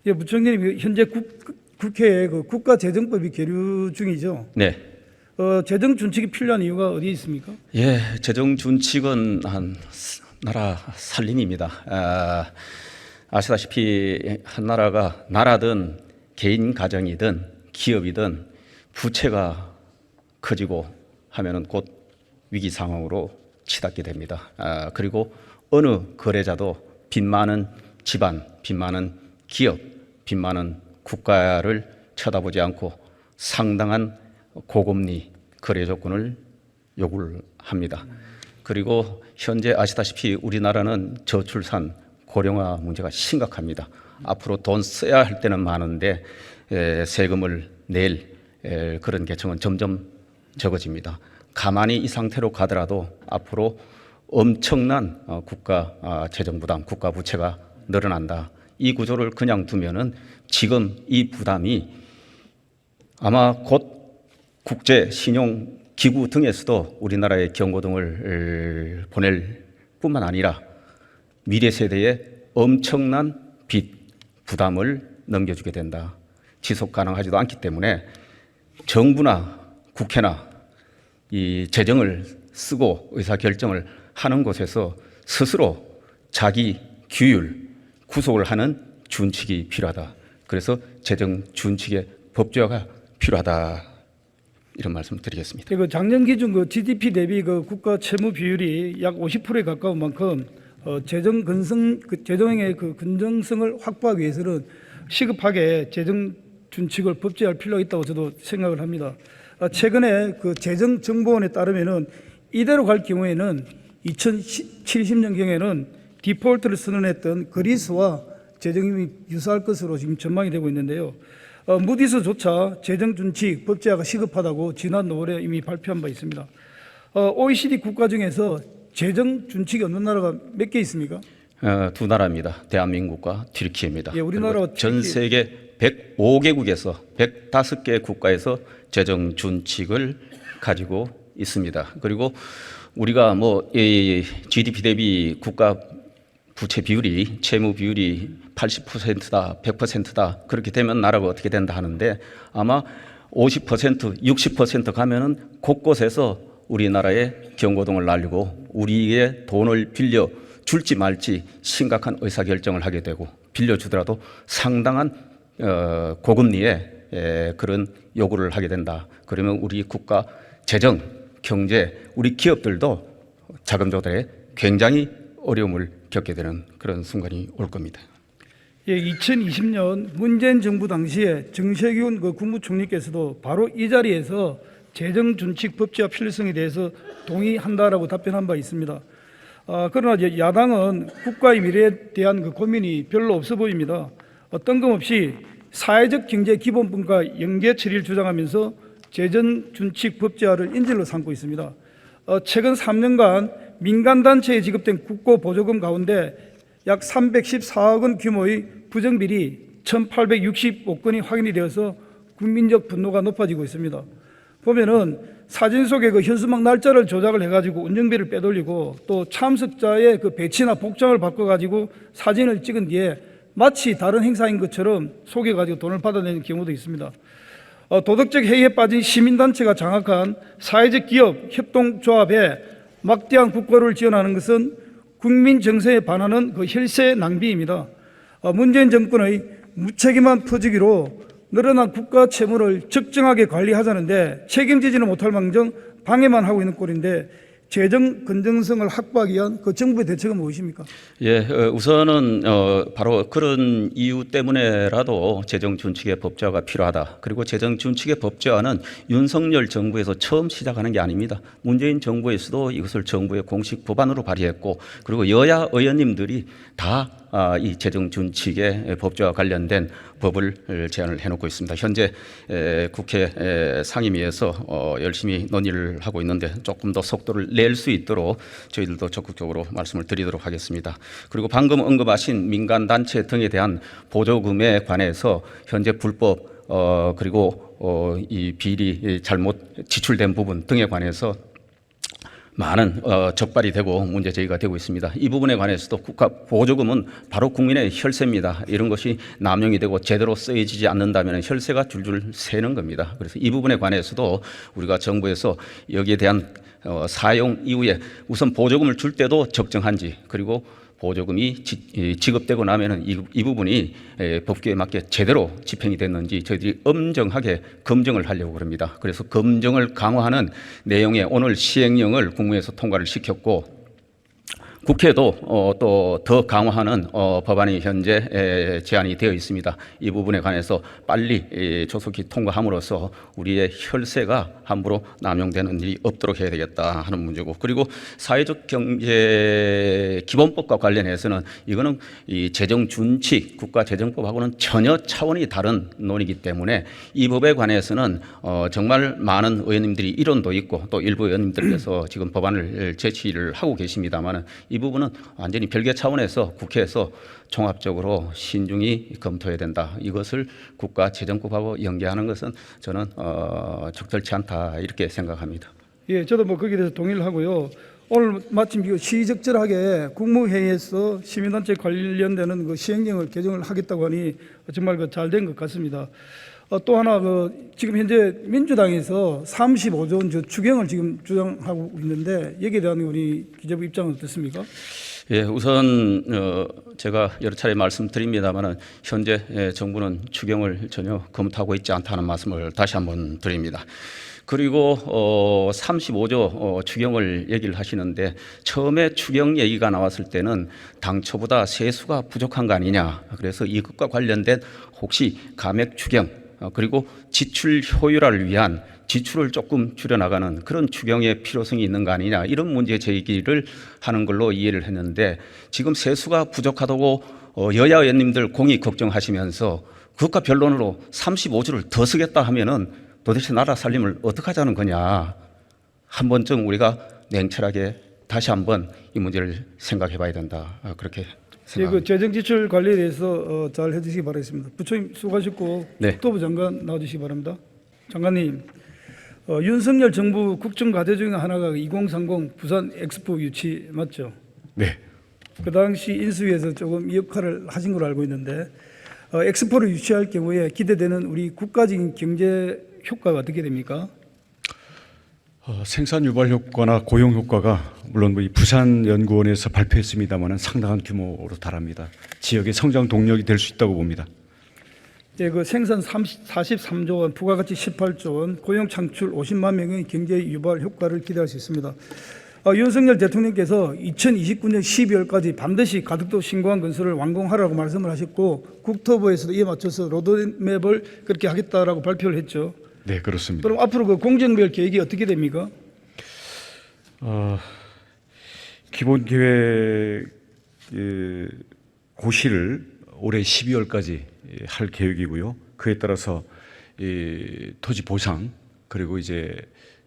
예, 부총리님, 현재 국회에 그 국가재정법이 계류 중이죠. 네. 재정 준칙이 필요한 이유가 어디에 있습니까? 예, 재정 준칙은 나라 살림입니다. 아시다시피 한 나라가 나라든 개인 가정이든 기업이든 부채가 커지고 하면은 곧 위기 상황으로 치닫게 됩니다. 그리고 어느 거래자도 빚 많은 집안, 빚 많은 기업, 빚 많은 국가를 쳐다보지 않고 상당한 고금리 거래 조건을 요구를 합니다. 그리고 현재 아시다시피 우리나라는 저출산, 고령화 문제가 심각합니다. 앞으로 돈 써야 할 때는 많은데 세금을 낼 그런 계층은 점점 적어집니다. 가만히 이 상태로 가더라도 앞으로 엄청난 국가 재정 부담, 국가 부채가 늘어난다. 이 구조를 그냥 두면은 지금 이 부담이 아마 곧 국제 신용 기구 등에서도 우리나라의 경고등을 보낼 뿐만 아니라 미래 세대에 엄청난 빚 부담을 넘겨주게 된다. 지속 가능하지도 않기 때문에 정부나 국회나 이 재정을 쓰고 의사 결정을 하는 곳에서 스스로 자기 규율 구속을 하는 준칙이 필요하다. 그래서 재정 준칙의 법제화가 필요하다. 이런 말씀을 드리겠습니다. 그 작년 기준 그 GDP 대비 그 국가 채무 비율이 약 50%에 가까운 만큼 재정의 그 건전성을 확보하기 위해서는 시급하게 재정 준칙을 법제할 필요가 있다고 저도 생각을 합니다. 최근에 그 재정정보원에 따르면은 이대로 갈 경우에는 2070년경에는 디폴트를 선언했던 그리스와 재정이 유사할 것으로 지금 전망이 되고 있는데요. 무디스조차 재정준칙 법제화가 시급하다고 지난 5월에 이미 발표한 바 있습니다. OECD 국가 중에서 재정준칙이 없는 나라가 몇 개 있습니까? 두 나라입니다. 대한민국과 튀르키예입니다. 예, 우리나라와 전 세계 105개국에서 105개 국가에서 재정 준칙을 가지고 있습니다. 그리고 우리가 GDP 대비 국가 부채 비율이 채무 비율이 80%다, 100%다 그렇게 되면 나라가 어떻게 된다 하는데 아마 50%, 60% 가면은 곳곳에서 우리나라의 경고등을 날리고 우리의 돈을 빌려 줄지 말지 심각한 의사결정을 하게 되고 빌려주더라도 상당한 고금리에 그런 요구를 하게 된다. 그러면 우리 국가 재정, 경제, 우리 기업들도 자금 조달에 굉장히 어려움을 겪게 되는 그런 순간이 올 겁니다. 예, 2020년 문재인 정부 당시에 정세균 그 국무총리께서도 바로 이 자리에서 재정준칙 법제화 필요성에 대해서 동의한다라고 답변한 바 있습니다. 그러나 야당은 국가의 미래에 대한 그 고민이 별로 없어 보입니다. 뜬금없이 사회적 경제 기본분과 연계 처리를 주장하면서 재정준칙 법제화를 인질로 삼고 있습니다. 최근 3년간 민간단체에 지급된 국고보조금 가운데 약 314억 원 규모의 부정비리 1,865건이 확인이 되어서 국민적 분노가 높아지고 있습니다. 보면은 사진 속에 그 현수막 날짜를 조작을 해가지고 운영비를 빼돌리고 또 참석자의 그 배치나 복장을 바꿔가지고 사진을 찍은 뒤에 마치 다른 행사인 것처럼 속여가지고 돈을 받아내는 경우도 있습니다. 도덕적 해이에 빠진 시민단체가 장악한 사회적 기업 협동조합에 막대한 국고를 지원하는 것은 국민 정서에 반하는 그 혈세 낭비입니다. 문재인 정권의 무책임한 퍼주기로 늘어난 국가 채무를 적정하게 관리하자는데 책임지지는 못할 망정 방해만 하고 있는 꼴인데 재정 건전성을 확보하기 위한 그 정부의 대책은 무엇입니까? 예, 우선은 바로 그런 이유 때문에라도 재정 준칙의 법제화가 필요하다. 그리고 재정 준칙의 법제화는 윤석열 정부에서 처음 시작하는 게 아닙니다. 문재인 정부에서도 이것을 정부의 공식 법안으로 발의했고, 그리고 여야 의원님들이 다 이 재정 준칙의 법제와 관련된 법을 제안을 해놓고 있습니다. 현재 국회 상임위에서 열심히 논의를 하고 있는데 조금 더 속도를 낼 수 있도록 저희들도 적극적으로 말씀을 드리도록 하겠습니다. 그리고 방금 언급하신 민간단체 등에 대한 보조금에 관해서 현재 불법 그리고 이 비리 잘못 지출된 부분 등에 관해서 많은 적발이 되고 문제 제기가 되고 있습니다. 이 부분에 관해서도 국가 보조금은 바로 국민의 혈세입니다. 이런 것이 남용이 되고 제대로 쓰여지지 않는다면 혈세가 줄줄 새는 겁니다. 그래서 이 부분에 관해서도 우리가 정부에서 여기에 대한 사용 이후에 우선 보조금을 줄 때도 적정한지, 그리고 보조금이 지급되고 나면은 이 부분이 법규에 맞게 제대로 집행이 됐는지 저희들이 엄정하게 검증을 하려고 합니다. 그래서 검증을 강화하는 내용의 오늘 시행령을 국무회에서 통과를 시켰고, 국회도 또 더 강화하는 법안이 현재 제안이 되어 있습니다. 이 부분에 관해서 빨리 조속히 통과함으로써 우리의 혈세가 함부로 남용되는 일이 없도록 해야 되겠다 하는 문제고, 그리고 사회적 경제 기본법과 관련해서는 이거는 이 재정준칙 국가재정법하고는 전혀 차원이 다른 논의이기 때문에 이 법에 관해서는 정말 많은 의원님들이 이론도 있고 또 일부 의원님들께서 지금 법안을 제시를 하고 계십니다만, 이 부분은 완전히 별개 차원에서 국회에서 종합적으로 신중히 검토해야 된다. 이것을 국가재정법하고 연계하는 것은 저는 적절치 않다 이렇게 생각합니다. 예, 저도 뭐 거기에 대해서 동의를 하고요. 오늘 마침 이거 시적절하게 국무회의에서 시민단체 관련되는 그 시행령을 개정을 하겠다고 하니 정말 잘 된 것 같습니다. 또 하나 지금 현재 민주당에서 35조 원 추경을 지금 주장하고 있는데 여기에 대한 우리 기재부 입장은 어떻습니까? 예, 우선 제가 여러 차례 말씀드립니다만은 현재 정부는 추경을 전혀 검토하고 있지 않다는 말씀을 다시 한번 드립니다. 그리고 35조 추경을 얘기를 하시는데, 처음에 추경 얘기가 나왔을 때는 당초보다 세수가 부족한 거 아니냐, 그래서 이것과 관련된 혹시 감액 추경 그리고 지출 효율화를 위한 지출을 조금 줄여나가는 그런 추경의 필요성이 있는 거 아니냐, 이런 문제 제기를 하는 걸로 이해를 했는데, 지금 세수가 부족하다고 여야 의원님들 공히 걱정하시면서 그것과 변론으로 35조를 더 쓰겠다 하면은 도대체 나라 살림을 어떻게 하자는 거냐, 한 번쯤 우리가 냉철하게 다시 한번 이 문제를 생각해 봐야 된다, 그렇게 생각합니다. 그 재정 지출 관리에 대해서 잘 해주시기 바라겠습니다. 부처님 수고하셨고, 네. 국토부 장관 나와주시기 바랍니다. 장관님, 윤석열 정부 국정과제 중에 하나가 2030 부산 엑스포 유치 맞죠? 네. 그 당시 인수위에서 조금 이 역할을 하신 걸로 알고 있는데, 엑스포를 유치할 경우에 기대되는 우리 국가적인 경제 효과가 어떻게 됩니까? 생산 유발 효과나 고용 효과가 물론 이 부산연구원에서 발표했습니다마는 상당한 규모로 달합니다. 지역의 성장 동력이 될 수 있다고 봅니다. 예, 그 생산 43조 원, 부가가치 18조 원, 고용 창출 50만 명의 경제 유발 효과를 기대할 수 있습니다. 윤석열 대통령께서 2029년 12월까지 반드시 가덕도 신공항 건설을 완공하라고 말씀을 하셨고, 국토부에서도 이에 맞춰서 로드맵을 그렇게 하겠다라고 발표를 했죠. 네, 그렇습니다. 그럼 앞으로 그 공정별 계획이 어떻게 됩니까? 기본 계획 고시를 올해 12월까지 할 계획이고요. 그에 따라서 토지 보상 그리고 이제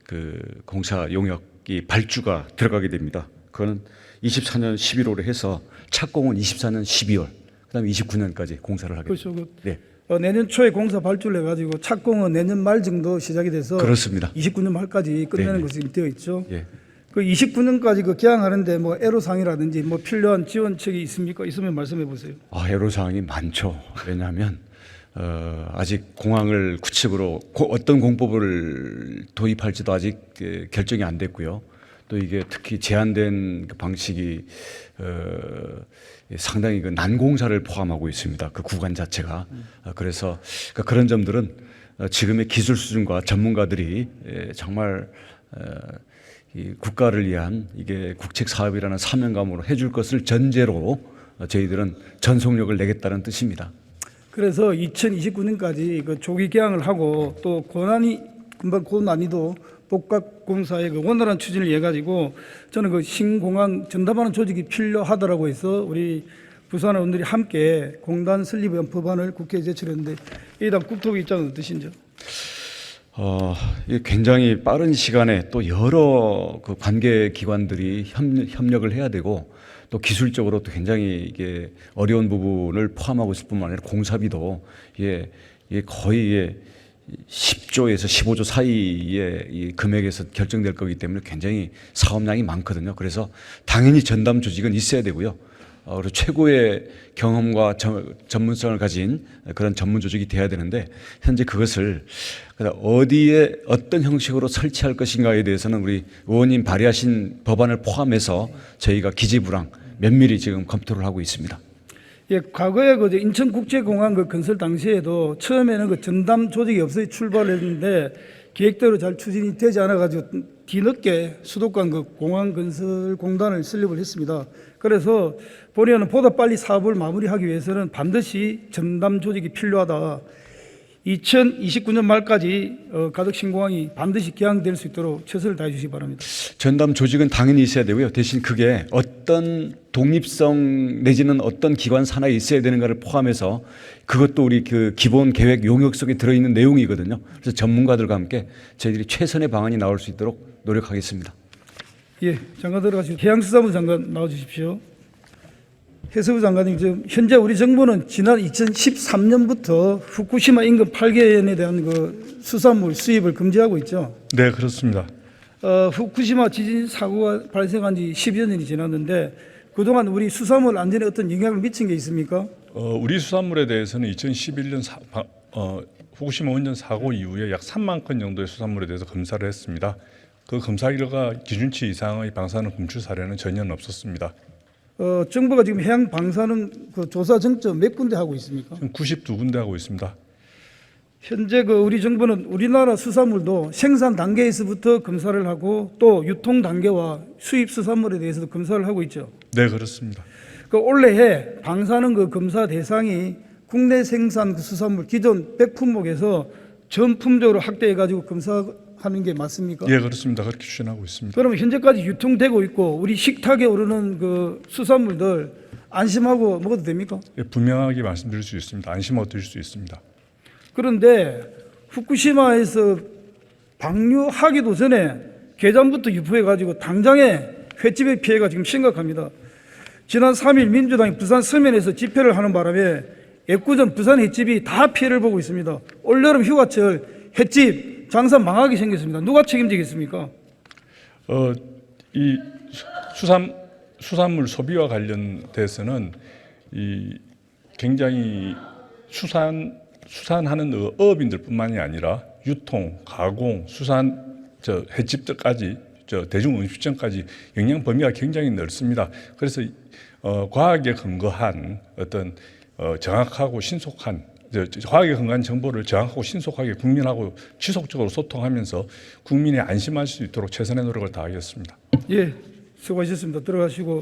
그 공사 용역이 발주가 들어가게 됩니다. 그거는 24년 11월에 해서 착공은 24년 12월, 그다음에 29년까지 공사를 하게 됩니다. 그렇죠. 네. 내년 초에 공사 발주를 해가지고 착공은 내년 말 정도 시작이 돼서 그렇습니다. 29년 말까지 끝내는 네네. 것이 되어 있죠. 예. 그 29년까지 그 개항하는데 뭐 애로사항이라든지 뭐 필요한 지원책이 있습니까? 있으면 말씀해 보세요. 애로사항이 많죠. 왜냐하면 아직 공항을 구축으로 어떤 공법을 도입할지도 아직 결정이 안 됐고요. 또 이게 특히 제한된 그 방식이 상당히 그 난공사를 포함하고 있습니다. 그 구간 자체가. 그래서 그런 점들은 지금의 기술 수준과 전문가들이 정말 이 국가를 위한 이게 국책 사업이라는 사명감으로 해줄 것을 전제로 저희들은 전속력을 내겠다는 뜻입니다. 그래서 2029년까지 그 조기 개항을 하고 또 금방 고난이도 복합공사의 그 원활한 추진을 위해 가지고 저는 그 신공항 전담하는 조직이 필요하다라고 해서 우리 부산 의원들이 함께 공단 설립 위한 법안을 국회에 제출했는데 이에 대한 국토부 입장은 어떠신지요? 굉장히 빠른 시간에 또 여러 그 관계 기관들이 협력을 해야 되고 또 기술적으로 또 굉장히 이게 어려운 부분을 포함하고 있을 뿐만 아니라 공사비도 이게 거의 10조에서 15조 사이의 이 금액에서 결정될 거기 때문에 굉장히 사업량이 많거든요. 그래서 당연히 전담 조직은 있어야 되고요. 그리고 최고의 경험과 전문성을 가진 그런 전문 조직이 돼야 되는데 현재 그것을 어디에 어떤 형식으로 설치할 것인가에 대해서는 우리 의원님 발의하신 법안을 포함해서 저희가 기지부랑 면밀히 지금 검토를 하고 있습니다. 예, 과거에 그 인천국제공항 그 건설 당시에도 처음에는 그 전담 조직이 없어서 출발했는데 계획대로 잘 추진이 되지 않아가지고 뒤늦게 수도권 그 공항건설공단을 설립을 했습니다. 그래서 본의원은 보다 빨리 사업을 마무리하기 위해서는 반드시 전담 조직이 필요하다. 2029년 말까지 가덕신공항이 반드시 개항될 수 있도록 최선을 다해 주시기 바랍니다. 전담 조직은 당연히 있어야 되고요. 대신 그게 어떤 독립성 내지는 어떤 기관 산하에 있어야 되는가를 포함해서 그것도 우리 그 기본 계획 용역 속에 들어있는 내용이거든요. 그래서 전문가들과 함께 저희들이 최선의 방안이 나올 수 있도록 노력하겠습니다. 예, 장관 들어가시고 해양수산부 장관 나와주십시오. 해수부 장관님, 지금 현재 우리 정부는 지난 2013년부터 후쿠시마 인근 8개현에 대한 그 수산물 수입을 금지하고 있죠. 네, 그렇습니다. 후쿠시마 지진 사고가 발생한 지 10여 년이 지났는데 그동안 우리 수산물 안전에 어떤 영향을 미친 게 있습니까? 우리 수산물에 대해서는 2011년 후쿠시마 원전 사고 이후에 약 3만 건 정도의 수산물에 대해서 검사를 했습니다. 그 검사 결과 기준치 이상의 방사능 검출 사례는 전혀 없었습니다. 정부가 지금 해양 방사능 그 조사 정점 몇 군데 하고 있습니까? 지금 92군데 하고 있습니다. 현재 그 우리 정부는 우리나라 수산물도 생산 단계에서부터 검사를 하고 또 유통 단계와 수입 수산물에 대해서도 검사를 하고 있죠. 네, 그렇습니다. 그 올해에 방사능 그 검사 대상이 국내 생산 그 수산물 기존 100품목에서 전 품종으로 확대해 가지고 검사하는 게 맞습니까? 예, 그렇습니다. 그렇게 추진하고 있습니다. 그러면 현재까지 유통되고 있고 우리 식탁에 오르는 그 수산물들 안심하고 먹어도 됩니까? 예, 분명하게 말씀드릴 수 있습니다. 안심하고 드실 수 있습니다. 그런데 후쿠시마에서 방류하기도 전에 개장부터 유포해 가지고 당장에 횟집의 피해가 지금 심각합니다. 지난 3일 민주당이 부산 서면에서 집회를 하는 바람에 애꿎은 부산 횟집이 다 피해를 보고 있습니다. 올여름 휴가철 횟집 장사 망하게 생겼습니다. 누가 책임지겠습니까? 이 수산물 소비와 관련돼서는 이 굉장히 수산하는 어업인들뿐만이 아니라 유통, 가공, 수산 횟집들까지 대중음식점까지 영향 범위가 굉장히 넓습니다. 그래서 과학에 근거한 어떤 정확하고 신속한 과학에 근거한 정보를 정확하고 신속하게 국민하고 지속적으로 소통하면서 국민이 안심할 수 있도록 최선의 노력을 다하겠습니다. 예, 수고하셨습니다. 들어가시고.